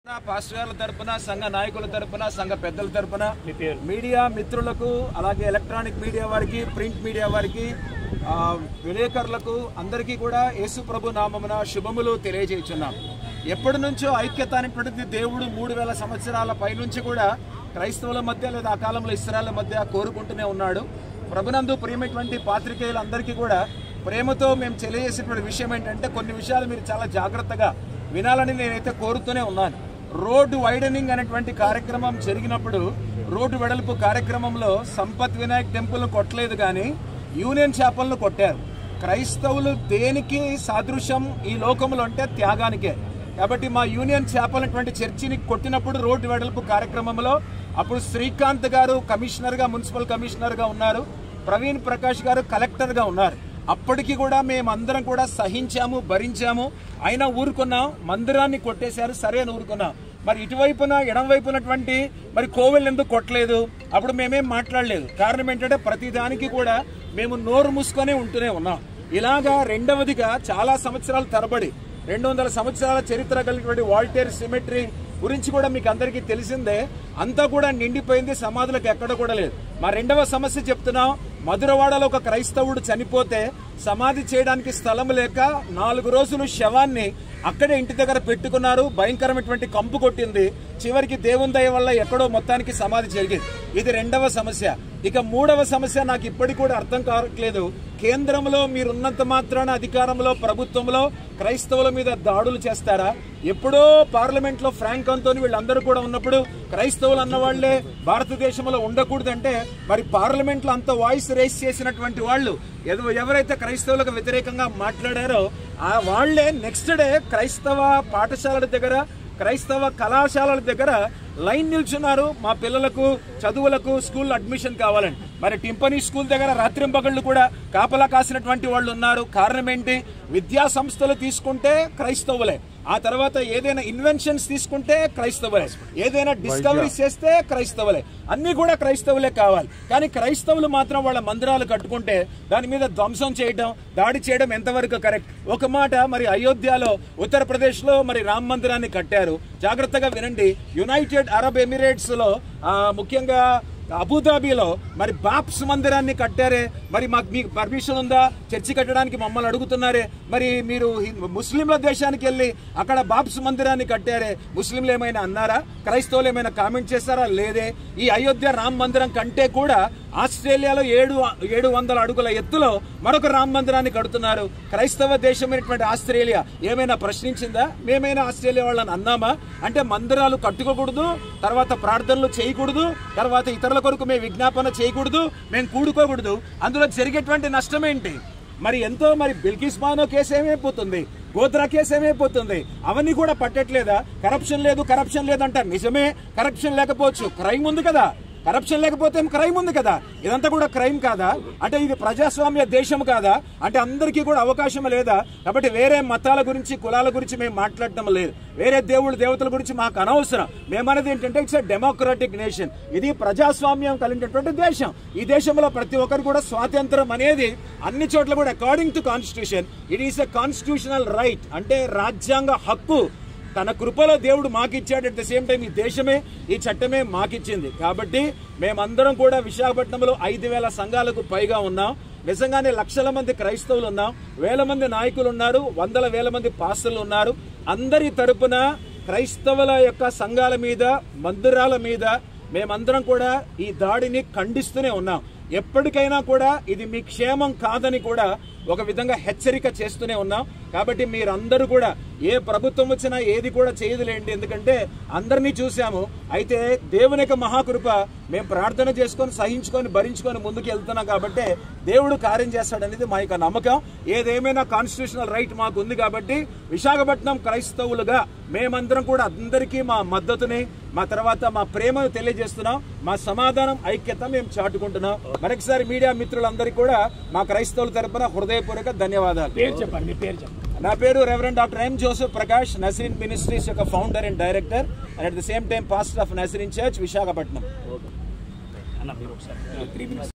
Pastor గారుల తరపున సంఘ నాయకుల తరపున సంఘ పెద్దల తరపున మీడియా మిత్రులకు అలాగే ఎలక్ట్రానిక్ మీడియా వారికి ప్రింట్ మీడియా వారికి విలేకరులకు అందరికీ కూడా యేసు ప్రభు నామమున శుభములు తెలియజేస్తున్నాం. ఎప్పటి నుంచో ఐక్యత అనేటువంటిది దేవుడు 3000 సంవత్సరాల పైనుంచి కూడా క్రైస్తవుల మధ్య లేదా ఆ కాలంలో ఇశ్రాయేల్ మధ్య కోరుకుంటూనే ఉన్నాడు. ప్రభునందు ప్రియమైనటువంటి పాత్రికేయులందరికీ కూడా ప్రేమతో మేము తెలియజేసేటువంటి విషయం ఏంటంటే కొన్ని విషయాలు మీరు చాలా జాగ్రత్తగా వినాలని నేనైతే కోరుతూనే ఉన్నాను. రోడ్డు వైడనింగ్ అనేటువంటి కార్యక్రమం జరిగినప్పుడు రోడ్డు వెడల్పు కార్యక్రమంలో సంపత్ వినాయక్ టెంపుల్ను కొట్టలేదు కానీ యూనియన్ చాపల్ను కొట్టారు. క్రైస్తవులు దేనికి సాదృశ్యం ఈ లోకంలో అంటే త్యాగానికే. కాబట్టి మా యూనియన్ చాపల్ అటువంటి చర్చిని కొట్టినప్పుడు రోడ్డు వెడల్పు కార్యక్రమంలో అప్పుడు శ్రీకాంత్ గారు కమిషనర్గా మున్సిపల్ కమిషనర్గా ఉన్నారు, ప్రవీణ్ ప్రకాష్ గారు కలెక్టర్గా ఉన్నారు. అప్పటికి కూడా మేమందరం కూడా సహించాము, భరించాము, అయినా ఊరుకున్నాం. మందిరాన్ని కొట్టేశారు, సరే అని ఊరుకున్నాం. మరి ఇటువైపున ఎడం వైపునటువంటి మరి కోవెల్ ఎందుకు కొట్టలేదు? అప్పుడు మేమేం మాట్లాడలేదు. కారణం ఏంటంటే ప్రతిదానికి కూడా మేము నోరు మూసుకొనే ఉంటూనే ఉన్నాం. ఇలాగా రెండవదిగా చాలా సంవత్సరాల తరబడి 200 సంవత్సరాల చరిత్ర కలిగినటువంటి వాల్టేర్ సిమెట్రీ గురించి కూడా మీకు అందరికీ తెలిసిందే. అంతా కూడా నిండిపోయింది, సమాధులకు ఎక్కడ కూడా లేదు. మా రెండవ సమస్య చెప్తున్నాం. మధురవాడలో ఒక క్రైస్తవుడు చనిపోతే సమాధి చేయడానికి స్థలం లేక 4 రోజులు శవాన్ని అక్కడే ఇంటి దగ్గర పెట్టుకున్నారు. భయంకరమైనటువంటి కంపు కొట్టింది. చివరికి దేవుని దయ వల్ల ఎక్కడో మొత్తానికి సమాధి జరిగింది. ఇది రెండవ సమస్య. ఇక మూడవ సమస్య నాకు ఇప్పటికి కూడా అర్థం కావట్లేదు. కేంద్రంలో మీరున్నంత మాత్రాన అధికారంలో ప్రభుత్వంలో క్రైస్తవుల మీద దాడులు చేస్తారా? ఎప్పుడో పార్లమెంట్లో ఫ్రాంక్ అంతోని వీళ్ళందరూ కూడా ఉన్నప్పుడు క్రైస్తవులు అన్న వాళ్లే భారతదేశంలో ఉండకూడదంటే మరి పార్లమెంట్లో అంత వాయిస్ రేస్ చేసినటువంటి వాళ్ళు ఎవరైతే క్రైస్తవులకు వ్యతిరేకంగా మాట్లాడారో ఆ వాళ్లే నెక్స్ట్ డే క్రైస్తవ పాఠశాలల దగ్గర క్రైస్తవ కళాశాలల దగ్గర లైన్ నిల్చున్నారు. మా పిల్లలకు చదువులకు స్కూల్ అడ్మిషన్ కావాలని. మరి టింపనీ స్కూల్ దగ్గర రాత్రింపగళ్ళు కూడా కాపలా కాసినటువంటి వాళ్ళు ఉన్నారు. కారణం ఏంటి? విద్యా సంస్థలు తీసుకుంటే క్రైస్తవులే, ఆ తర్వాత ఏదైనా ఇన్వెన్షన్స్ తీసుకుంటే క్రైస్తవులే, ఏదైనా డిస్కవరీస్ చేస్తే క్రైస్తవులే, అన్ని కూడా క్రైస్తవులే కావాలి. కానీ క్రైస్తవులు మాత్రం వాళ్ళ మందిరాలు కట్టుకుంటే దాని మీద ధ్వంసం చేయడం, దాడి చేయడం ఎంతవరకు కరెక్ట్? ఒక మాట, మరి అయోధ్యలో ఉత్తరప్రదేశ్లో మరి రామ మందిరాన్ని కట్టారు. జాగ్రత్తగా వినండి. యునైటెడ్ అరబ్ ఎమిరేట్స్ లో ముఖ్యంగా అబుదాబిలో మరి బాప్స్ మందిరాన్ని కట్టారే. మరి మాకు మీకు పర్మిషన్ ఉందా చర్చి కట్టడానికి? మమ్మల్ని అడుగుతున్నారే. మరి మీరు ముస్లింల దేశానికి వెళ్ళి అక్కడ బాప్స్ మందిరాన్ని కట్టారే, ముస్లింలు ఏమైనా అన్నారా? క్రైస్తవులు ఏమైనా కామెంట్ చేస్తారా? లేదే. ఈ అయోధ్య రామ మందిరం కంటే కూడా ఆస్ట్రేలియాలో 700 అడుగుల ఎత్తులో మరొక రామ మందిరాన్ని కడుతున్నారు. క్రైస్తవ దేశమైనటువంటి ఆస్ట్రేలియా ఏమైనా ప్రశ్నించిందా? మేమైనా ఆస్ట్రేలియా వాళ్ళని అన్నామా? అంటే మందిరాలు కట్టుకోకూడదు, తర్వాత ప్రార్థనలు చేయకూడదు, తర్వాత ఇతరుల కొరకు మేము విజ్ఞాపన చేయకూడదు, మేము కూడుకోకూడదు. అందులో జరిగేటువంటి నష్టం ఏంటి? మరి ఎంతో మరి బిల్కిస్ బానో కేసు ఏమైపోతుంది, గోద్రా కేసు ఏమైపోతుంది, అవన్నీ కూడా పట్టట్లేదా? కరప్షన్ లేదంటారు. నిజమే, కరప్షన్ లేకపోవచ్చు, క్రైమ్ ఉంది కదా. కరప్షన్ లేకపోతే క్రైమ్ ఉంది కదా. ఇదంతా కూడా క్రైమ్ కాదా? అంటే ఇది ప్రజాస్వామ్య దేశం కాదా? అంటే అందరికీ కూడా అవకాశం లేదా? కాబట్టి వేరే మతాల గురించి కులాల గురించి మేము మాట్లాడటం లేదు. వేరే దేవుళ్ళ దేవతల గురించి మాకు అనవసరం. మేమనేది ఏంటంటే ఇట్స్ ఎ డెమోక్రటిక్ నేషన్. ఇది ప్రజాస్వామ్యం కలిగినటువంటి దేశం. ఈ దేశంలో ప్రతి ఒక్కరు కూడా స్వాతంత్రం అనేది అన్ని చోట్ల కూడా according to constitution it is a constitutional right. అంటే రాజ్యాంగ హక్కు తన కృపలో దేవుడు మాకిచ్చాడు. అట్ ద సేమ్ టైం ఈ దేశమే ఈ చట్టమే మాకిచ్చింది. కాబట్టి మేమందరం కూడా విశాఖపట్నంలో 5000 సంఘాలకు పైగా ఉన్నాం. నిజంగానే లక్షల మంది క్రైస్తవులు ఉన్నాం, వేల మంది నాయకులు ఉన్నారు, వందల వేల మంది పాస్టర్లు ఉన్నారు. అందరి తరపున క్రైస్తవుల యొక్క సంఘాల మీద, మందిరాల మీద మేమందరం కూడా ఈ దాడిని ఖండిస్తూనే ఉన్నాం. ఎప్పటికైనా కూడా ఇది మీ క్షేమం కాదని కూడా ఒక విధంగా హెచ్చరిక చేస్తూనే ఉన్నాం. కాబట్టి మీరందరూ కూడా ఏ ప్రభుత్వం వచ్చినా ఏది కూడా చేయదులేండి, ఎందుకంటే అందరినీ చూసాము. అయితే దేవుని యొక్క మహాకృప మేము ప్రార్థన చేసుకొని సహించుకొని భరించుకొని ముందుకు వెళ్తున్నాం. కాబట్టి దేవుడు కార్యం చేస్తాడనేది మా యొక్క నమ్మకం. ఏదేమైనా కాన్స్టిట్యూషనల్ రైట్ మాకు ఉంది. కాబట్టి విశాఖపట్నం క్రైస్తవులుగా మేమందరం కూడా అందరికీ మా మద్దతుని, మా తర్వాత మా ప్రేమను తెలియజేస్తున్నాం. మా సమాధానం, ఐక్యత మేము చాటుకుంటున్నాం. మరొకసారి మీడియా మిత్రులందరికీ కూడా మా క్రైస్తవుల తరపున హృదయపూర్వక ధన్యవాదాలు. పేరు చెప్పండి, మీ పేరు చెప్పండి. నా పేరు reverend doctor M Joseph Prakash, Nazarene ministries యొక్క founder and director, and at the same time pastor of Nazarene church Visakhapatnam.